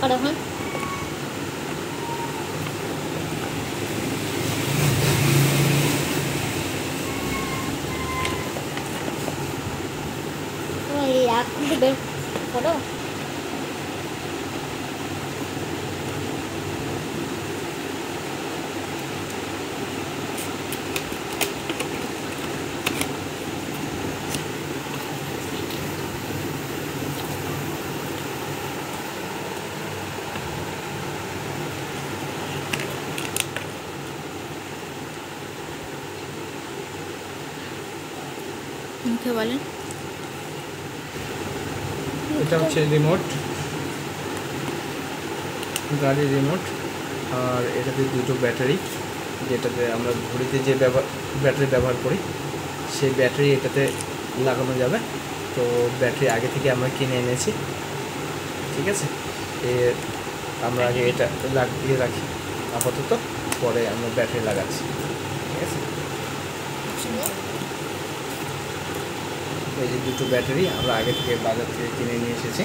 আর এখন বের করো। মুখে বলেন। এটা হচ্ছে রিমোট, গাড়ির রিমোট। আর এটাতে দুটো ব্যাটারি, যেটাতে আমরা ঘড়িতে যে ব্যাটারি ব্যবহার করি সেই ব্যাটারি এটাতে লাগানো যাবে। তো ব্যাটারি আগে থেকে আমরা কিনে এনেছি, ঠিক আছে। আমরা আগে এটা লাগিয়ে রাখি আপাতত, পরে আমরা ব্যাটারি লাগাচ্ছি, ঠিক আছে। এই যে দুটো ব্যাটারি আমরা আগে থেকে বাজার থেকে কিনে নিয়ে এসেছি।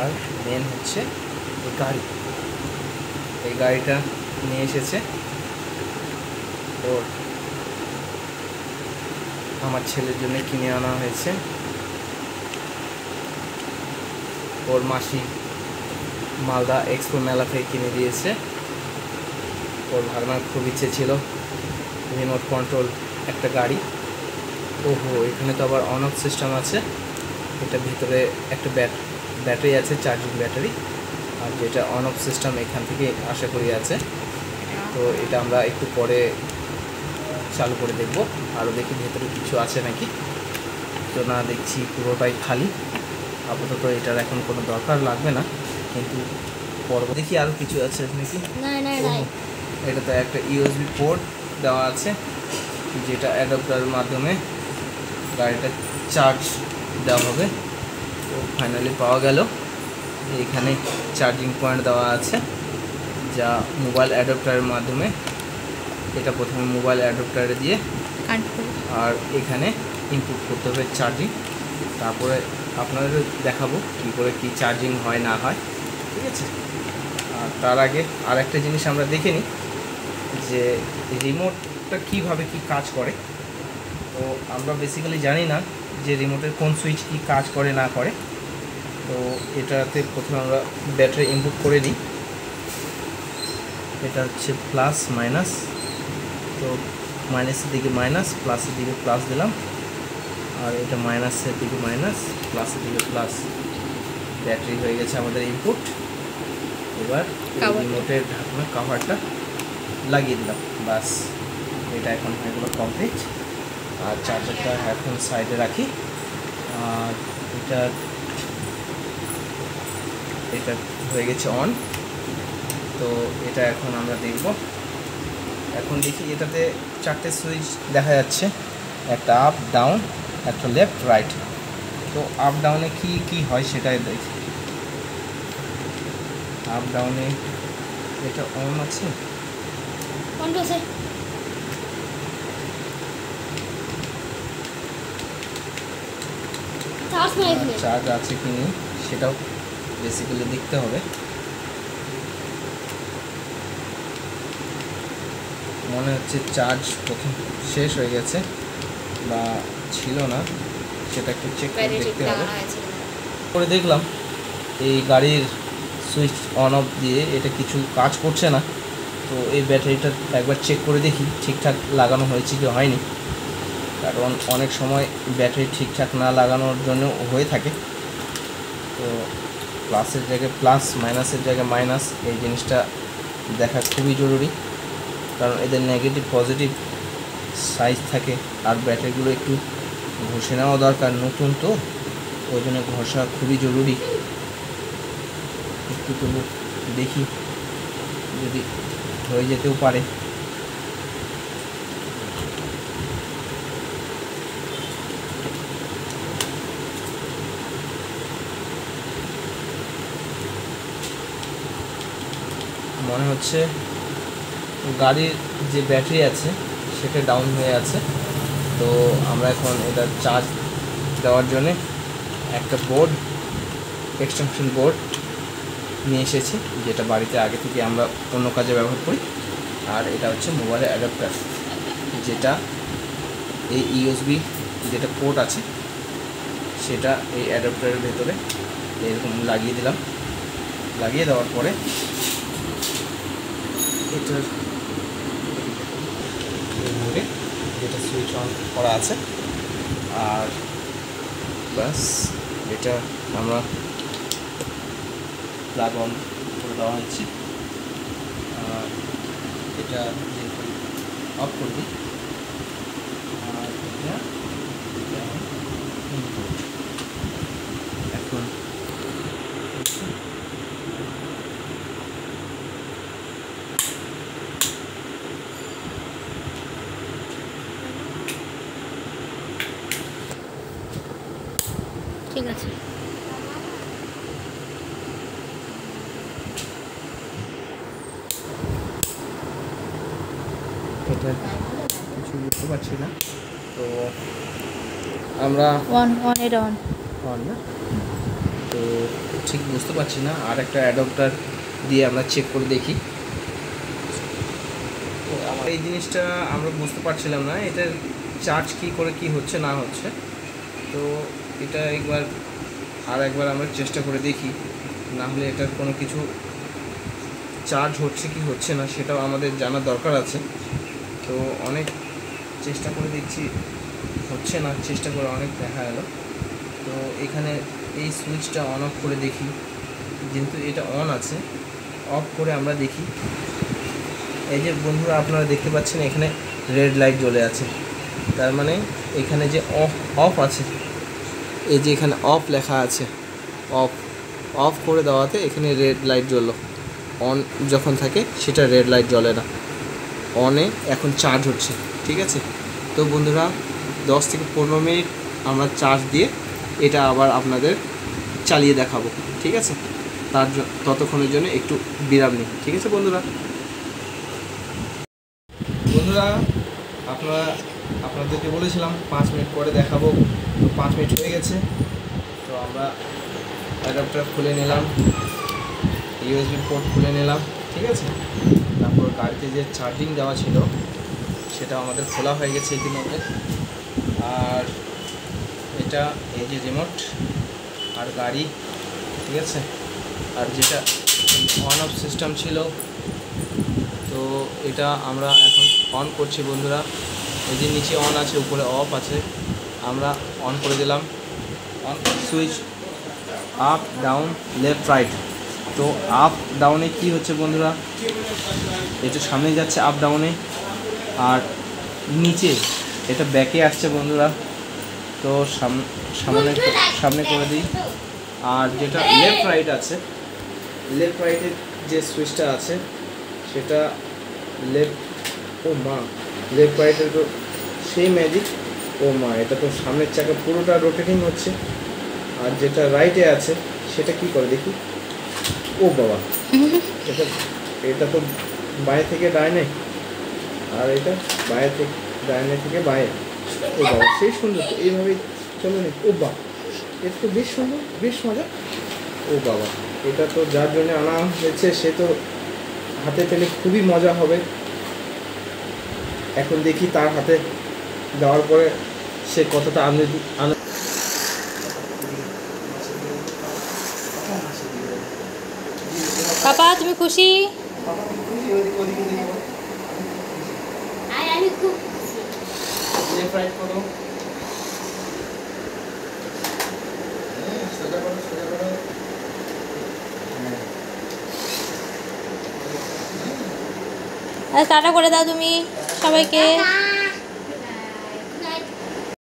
আর মেন হচ্ছে এই গাড়িটা নিয়ে এসেছে ওর আমার ছেলের জন্য কিনে আনা হয়েছে। ওর মাসি মালদা এক্সপো মেলা থেকে কিনে দিয়েছে। ওর ভাগনার খুব ইচ্ছে ছিল রিমোট কন্ট্রোল একটা গাড়ি। ওহো, এখানে তো আবার অন অফ সিস্টেম আছে। এটা ভিতরে একটা ব্যাটারি আছে, চার্জিং ব্যাটারি, আর যেটা অন অফ সিস্টেম এখান থেকে আশা করি আছে। তো এটা আমরা একটু পরে চালু করে দেখব, আরও দেখি ভেতরে কিছু আছে নাকি। তো না, দেখছি পুরোটাই খালি। আপাতত এটার এখন কোনো দরকার লাগবে না, কিন্তু পরে দেখি আরও কিছু আছে নাকি। এটাতে একটা ইউএসবি পোর্ট দেওয়া আছে, যেটা অ্যাডাপ্টারের মাধ্যমে গাড়িটা চার্জ দেওয়া হবে। তো ফাইনালি পাওয়া গেল। এখানে চার্জিং পয়েন্ট দেওয়া আছে, যা মোবাইল অ্যাডাপ্টারের মাধ্যমে এটা প্রথমে মোবাইল অ্যাডাপ্টারে দিয়ে আর এখানে ইনপুট করতে হবে চার্জিং। তারপরে আপনাদের দেখাবো কী করে কি চার্জিং হয় না হয়, ঠিক আছে। আর তার আগে আর একটা জিনিস আমরা দেখে নিই যে রিমোটটা কীভাবে কি কাজ করে। তো আমরা বেসিক্যালি জানি না যে রিমোটের কোন সুইচ কি কাজ করে না করে। তো এটাতে প্রথমে আমরা ব্যাটারি ইনপুট করে দিই। এটা হচ্ছে প্লাস মাইনাস, তো মাইনাসের দিকে মাইনাস, প্লাসের দিকে প্লাস দিলাম। আর এটা মাইনাসের দিকে মাইনাস, প্লাসের দিকে প্লাস। ব্যাটারি হয়ে গেছে আমাদের ইনপুট। এবার রিমোটের ঢাকনা কভারটা লাগিয়ে দিলাম, বাস। এটা এখন হয়ে গেল কমপ্লিট। আর চার্জারটা এখন সাইডে রাখি। আর এটা হয়ে গেছে অন। তো এটা এখন আমরা দেখব। এখন দেখি এটাতে চারটে সুইচ দেখা যাচ্ছে, একটা আপ ডাউন, একটা লেফট রাইট। তো আপ ডাউনে কি হয় সেটাই দেখি। আপ ডাউনে এটা অন আছে, চার্জ আছে কি নেই সেটাও বেসিক্যালি দেখতে হবে। মনে হচ্ছে চার্জ প্রথম শেষ হয়ে গেছে বা ছিল না, সেটা একটু চেক করে দেখতে হবে। করে দেখলাম এই গাড়ির সুইচ অন অফ দিয়ে এটা কিছু কাজ করছে না। তো এই ব্যাটারিটা একবার চেক করে দেখি ঠিকঠাক লাগানো হয়েছে কি হয়নি, কারণ অনেক সময় ব্যাটারি ঠিকঠাক না লাগানোর জন্য হয়ে থাকে। তো প্লাসের জায়গায় প্লাস, মাইনাসের জায়গায় মাইনাস, এই জিনিসটা দেখা খুবই জরুরি, কারণ এদের নেগেটিভ পজিটিভ সাইজ থাকে। আর ব্যাটারিগুলো একটু ঘষে নেওয়া দরকার, নতুন তো ওই জন্য ঘষা খুবই জরুরি। একটু তবু দেখি যদি হয়ে যেতেও পারে। মনে হচ্ছে গাড়ির যে ব্যাটারি আছে সেটা ডাউন হয়ে আছে। তো আমরা এখন এটা চার্জ দেওয়ার জন্যে একটা বোর্ড, এক্সটেনশন বোর্ড নিয়ে এসেছি, যেটা বাড়িতে আগে থেকে আমরা অন্য কাজে ব্যবহার করি। আর এটা হচ্ছে মোবাইলের অ্যাডাপ্টার, যেটা এই ইউএসবি যেটা পোর্ট আছে সেটা এই অ্যাডাপ্টারের ভেতরে এরকম লাগিয়ে দিলাম। লাগিয়ে দেওয়ার পরে এটার যেটা সুইচ অন করা আছে, আর ব্যাস এটা আমরা প্লাগ অন করে দেওয়া হচ্ছে। আর এটা যেরকম অফ করে দিই, আর এটা ইনপুট। এখন ঠিক আছে। এটা কিছু বুঝতে পারছি না, তো আমরা অন এটা অন। অন না, তো ঠিক বুঝতে পারছি না। আর একটা অ্যাডাপ্টার দিয়ে আমরা চেক করে দেখি। তো আমার এই জিনিসটা আমরা বুঝতে পারছিলাম না, এটার চার্জ কী করে কি হচ্ছে না হচ্ছে। তো এটা একবার আমরা চেষ্টা করে দেখি, না হলে এটার কোনো কিছু চার্জ হচ্ছে কি হচ্ছে না সেটাও আমাদের জানার দরকার আছে। তো অনেক চেষ্টা করে দেখছি, হচ্ছে না, চেষ্টা করে অনেক দেখা গেল। তো এখানে এই সুইচটা অন অফ করে দেখি, যেহেতু এটা অন আছে, অফ করে আমরা দেখি। এই যে বন্ধুরা আপনারা দেখতে পাচ্ছেন এখানে রেড লাইট জ্বলে আছে, তার মানে এখানে যে অফ আছে, এই যে এখানে অফ লেখা আছে, অফ করে দেওয়াতে এখানে রেড লাইট জ্বললো। অন যখন থাকে সেটা রেড লাইট জ্বলে না, অনে এখন চার্জ হচ্ছে। ঠিক আছে, তো বন্ধুরা 10 থেকে 15 মিনিট আমরা চার্জ দিয়ে এটা আবার আপনাদের চালিয়ে দেখাবো। ঠিক আছে, ততক্ষণের জন্য একটু বিরাম নিই। ঠিক আছে বন্ধুরা আপনাদেরকে বলেছিলাম 5 মিনিট পরে দেখাবো, তো 5 মিনিট হয়ে গেছে। তো আমরা অ্যাডাপ্টার খুলে নিলাম, ইউএসবি পোর্ট খুলে নিলাম। ঠিক আছে, তারপর গাড়িতে যে চার্জিং দেওয়া ছিল সেটা আমাদের খোলা হয়ে গেছে ইতিমধ্যে। আর এটা এই যে রিমোট আর গাড়ি, ঠিক আছে। আর যেটা অন অফ সিস্টেম ছিল, তো এটা আমরা এখন অন করছি বন্ধুরা। এই যে নিচে অন আছে, উপরে অফ আছে, আমরা অন করে দিলাম। On switch up down left right. তো আপ ডাউনে কি হচ্ছে বন্ধুরা, এটা সামনে যাচ্ছে আপ ডাউনে, আর নিচে এটা ব্যাকে আসছে বন্ধুরা। তো সামনে করে দিই। আর যেটা লেফট রাইট আছে, লেফট রাইটের যে সুইচটা আছে সেটা লেফট রাইটের তো সেই ম্যাজিক। এটা তো সামনের চাকা পুরোটা রোটেটিং হচ্ছে। আর যেটা রাইটে আছে সেটা কি করে দেখি। বাবা, এটা তো বাইরে থেকে ডাইনে, আর এটা বাইরে থেকে ডাইনে থেকে বাইরে। বাবা, সেই সুন্দর, তো এইভাবেই চলে নি। বাবা, এটা তো বেশ সুন্দর, বেশ মজা। বাবা, এটা তো যার জন্য আনা হয়েছে সে তো হাতে পেলে খুবই মজা হবে। এখন দেখি তার হাতে দেওয়ার পরে সে কতটা আনন্দ। পাপা তুমি খুশি? টাটা করে দাও তুমি সবাইকে।